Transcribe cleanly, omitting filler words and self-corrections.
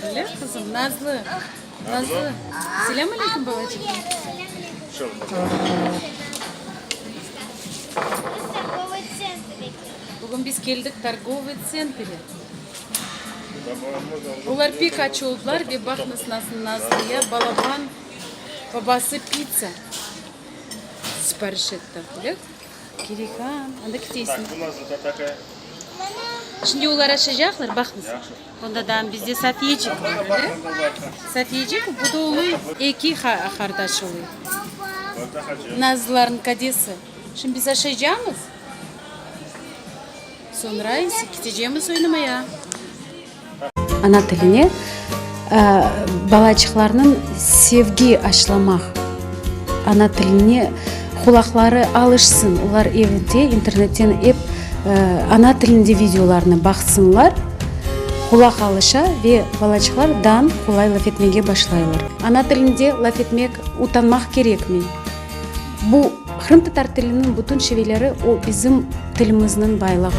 öyle kızım. Nazlı. Nazlı. Selamünaleyküm babacığım. Bugün biz geldik торговый центре. Onlar pek aç oldular ve bakınız nasıl Nazlı'ya balaban babası pizza sipariş etti. Öyle. Kirikan. Anda gideceksin. Şimdi onlar açacaklar bakınız. Ondan bizde satiyecik var öyle. Satiyecik bu da oluyor. İki kardeş oluyor. Nazlıların kadesi. Şimdi biz açacağız. Sonra gideceğimiz oynamaya. Ana tiline balacıklarının sevgi aşılamak. Ana tiline kulakları alışsın. Onlar evde, internetten hep ana tilinde videolarına baksınlar. Kulak alışa ve balacıklardan kolay laf etmeye başlayırlar. Ana tilinde laf etmek utanmak gerek mi? Bu Kırım Tatar tilinin bütün şiveleri o bizim tilimizin baylığı.